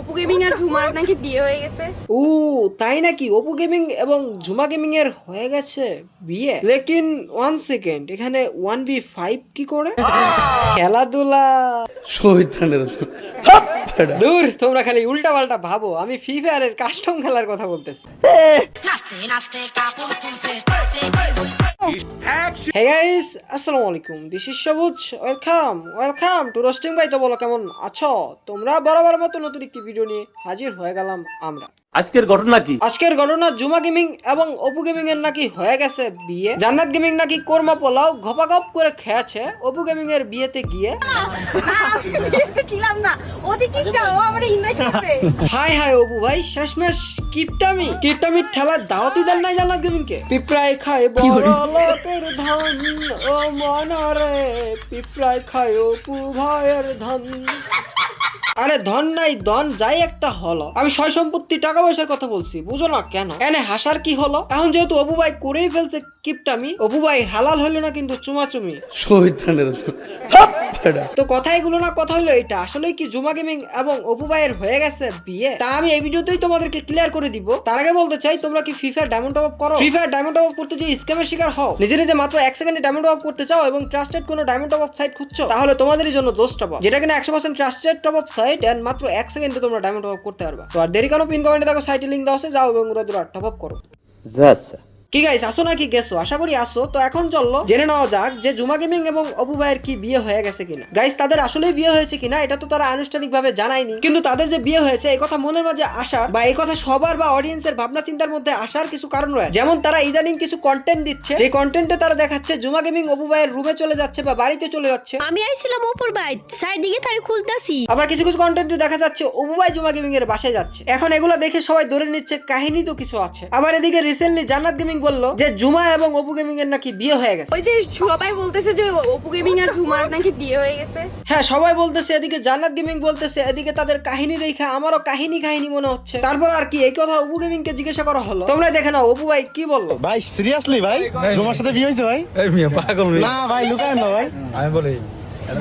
Apu gaming আর ঝুমার নাকি বিয়ে হয়ে গেছে। ও তাই নাকি? অপু গেমিং এবং ঝুমা গেমিং এর হয়ে গেছে বিয়ে। লেকিন 1 সেকেন্ড, এখানে 1v5 কি করে? খেলাধুলা দূর, তোমরা খালি উল্টা পাল্টা ভাবো। আমি ফ্রি ফায়ারের কাস্টম খেলার কথা বলতেছি। Hey guys, আসসালামু আলাইকুম। দিস ইজ সবুজ। ওয়েলকাম টু রোস্টিং ভাই। তো বলো কেমন আছো তোমরা? বরাবর মতো নতুন একটি ভিডিও নিয়ে হাজির হয়ে গেলাম আমরা। আজকের ঘটনা কি? আজকের ঘটনা, ঝুমা গেমিং এবং অপু গেমিং এর নাকি হয়ে গেছে বিয়ে। জান্নাত গেমিং নাকি কোরমা পোলাও ঘপাঘপ করে খেয়েছে অপু গেমিং এর বিয়েতে গিয়ে। ছিলাম না, ও যে কিপটা, ও আমারে ইনভাইট করবে। হাই অপু ভাই, শেষমেশ কিপটামির ঠেলার দাওয়াতি দেন নাই জান্নাত গেমিং কে? পিঁপড়ায় খায় বড় লোকের ধন, ও মনারে পিঁপড়ায় খায় অপু ভাইয়ের ধন। আরে ধন নাই দন যাই একটা হলো, আমি সয় সম্পত্তি টাকা পয়সার কথা বলছি, বুঝো না কেন? এনে হাসার কি হলো? এখন যেহেতু অপু ভাই করেই ফেলছে কিপটামি, অপু ভাই হালাল হইলো না কিন্তু চুমাচুমি। তো কথা এগুলো না, কথা হলো এটা আসলে কি ঝুমা গেমিং এবং অপু ভাইয়ের হয়ে গেছে বিয়ে? তা আমি এই ভিডিওতেই তোমাদেরকে ক্লিয়ার করে দিব। তার আগে বলতে চাই, তোমরা কি free fire diamond top up করো? Free fire diamond top up করতে যে স্ক্যামের শিকার হও, নিজে মাত্র 1 সেকেন্ডে ডায়মন্ড টপ আপ করতে চাও এবং ট্রাস্টেড কোনো ডায়মন্ড টপ আপ সাইট খুঁজছো, তাহলে তোমাদেরই জন্য দোষ টপ আপ, যেটা কিনা 100% trusted top up site and মাত্র 1 সেকেন্ডে তোমরা ডায়মন্ড টপ আপ করতে পারবা। তো আর দেরি কেন? পিন কমেন্টে দেখো সাইটে লিংক দেওয়া আছে, যাও এবং ওরা টপ আপ করো। কি গাইস, আসো নাকি গেছো? আশা করি আসো। তো এখন চললো জেনে নেওয়া যাক যে ঝুমা গেমিং এবং অপু ভাইয়ের কি বিয়ে হয়ে গেছে কিনা। গাইস, তাদের আসলেই বিয়ে হয়েছে কিনা এটা তো তারা আনুষ্ঠানিকভাবে জানায়নি, কিন্তু তাদের যে বিয়ে হয়েছে এই কথা মনের মাঝে আসার বা এই কথা সবার বা অডিয়েন্সের ভাবনা চিন্তার মধ্যে আসার কিছু কারণ রয়েছে। যেমন তারা ইদানিং কিছু কন্টেন্ট দিচ্ছে, যে কন্টেন্টে তারা দেখাচ্ছে ঝুমা গেমিং অপু ভাইয়ের রুমে চলে যাচ্ছে বা বাড়িতে চলে যাচ্ছে। আমি আইছিলাম অপুর ভাই সাইড দিকে তাই খুলতাছি। আবার কিছু কন্টেন্টে দেখা যাচ্ছে অপু ভাই ঝুমা গেমিং এর বাসায় যাচ্ছে। এখন এগুলো দেখে সবাই ধরে নিচ্ছে কাহিনী তো কিছু আছে। আবার এদিকে রিসেন্টলি জান্নাত গেমিং বলল যে ঝুমা এবং অপু গেমিং এর নাকি বিয়ে হয়ে গেছে। ওই যে সবাই বলতেছে যে অপু গেমিং আর ঝুমার নাকি বিয়ে হয়ে গেছে। হ্যাঁ, সবাই বলতেছে, এদিকে জান্নাত গেমিং বলতেছে, এদিকে তাদের কাহিনী দেখে আমারও কাহিনী মনে হচ্ছে। তারপর আর কি, এই কথা অপু গেমিং কে জিজ্ঞাসা করা হলো। তোমরা দেখে নাও অপু ভাই কি বললো। ভাই সিরিয়াসলি ভাই তোমার সাথে বিয়ে হয়েছে ভাই? এই মিয়া পাগল না ভাই লুকায় না ভাই, আমি বলি।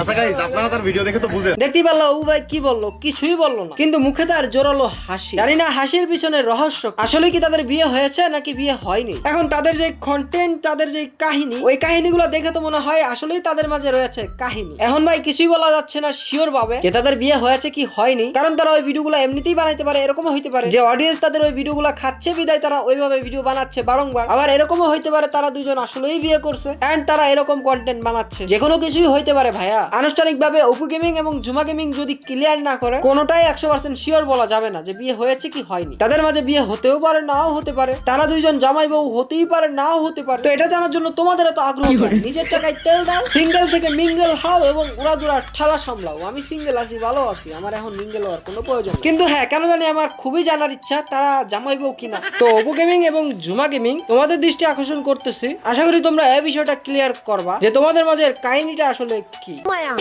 আচ্ছা গাইস, আপনারা তার ভিডিও দেখে তো বুঝেন। দেখতেই পারলো অপু ভাই কি বললো? কিছুই বললো না, কিন্তু মুখে তার জোরালো হাসি। জানি না হাসির পিছনে রহস্য আসলে কি তাদের বিয়ে হয়েছে নাকি বিয়ে হয়নি। এখন তাদের যে কন্টেন্ট, তাদের যে কাহিনী, ওই কাহিনীগুলো দেখে তো মনে হয় আসলেই তাদের মাঝে রয়েছে কাহিনী। এখন ভাই কিছুই বলা যাচ্ছে না শিওর ভাবে যে তাদের বিয়ে হয়েছে কি হয়নি, কারণ তারা ওই ভিডিওগুলো এমনিতেই বানাইতে পারে। এরকমও হইতে পারে যে অডিয়েন্স তাদের ওই ভিডিওগুলো খাচ্ছে বিদায় তারা ওইভাবে ভিডিও বানাচ্ছে বারংবার। আবার এরকমও হইতে পারে তারা দুজন আসলেই বিয়ে করছে এন্ড তারা এরকম কন্টেন্ট বানাচ্ছে। যে কোনো কিছুই হইতে পারে ভাইয়া। আনুষ্ঠানিক ভাবে অপু গেমিং এবং ঝুমা গেমিং যদি ক্লিয়ার না করে, কোনোটাই 100% শিওর বলা যাবে না যে বিয়ে হয়েছে কি হয়নি। তাদের মাঝে বিয়ে হতেও পারে, নাও হতে পারে। তারা দুইজন জামাই বউ হতেই পারে, নাও হতে পারে। তো এটা জানার জন্য তোমাদের এত আগ্রহ, নিজের টাকায় তেল দাও, সিঙ্গেল থেকে মিঙ্গেল হও এবং উড়াদুরা ঠালা সামলাও। আমি সিঙ্গেল আছি, ভালো আছি, আমার এখন মিঙ্গেল হওয়ার কোনো প্রয়োজন। কিন্তু হ্যাঁ, কেন জানি আমার খুবই জানার ইচ্ছা তারা জামাই বউ কিনা। তো অপু গেমিং এবং ঝুমা গেমিং তোমাদের দৃষ্টি আকর্ষণ করতেছি, আশা করি তোমরা এই বিষয়টা ক্লিয়ার করবা যে তোমাদের মাঝে কাহিনীটা আসলে কি। মায়া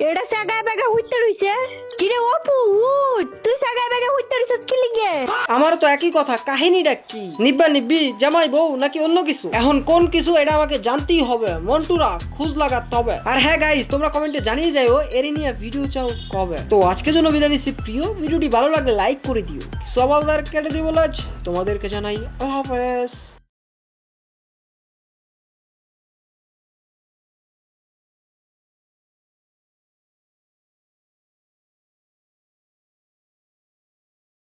এটা সাগায় বেগা হইতে রইছে। কি রে অপু, তুই সাগায় বেগা হইতে রইছস কি লিগে? আমার তো একই কথা, কাহিনীটা কি? নিব্বি জামাই বউ নাকি অন্য কিছু? এখন কোন কিছু এটা আমাকে জানতেই হবে। মন্টুরা খোঁজ লাগাতে হবে। আর হ্যাঁ গাইস, তোমরা কমেন্টে জানিয়ে যাও এরি নিয়ে ভিডিও চাও কবে। তো আজকের জন্য বিদায় নিচ্ছি। প্রিয় ভিডিওটি ভালো লাগলে লাইক করে দিও, সব আবার কেটে দিও। তোমাদেরকে জানাই আল্লাহ হাফেজ।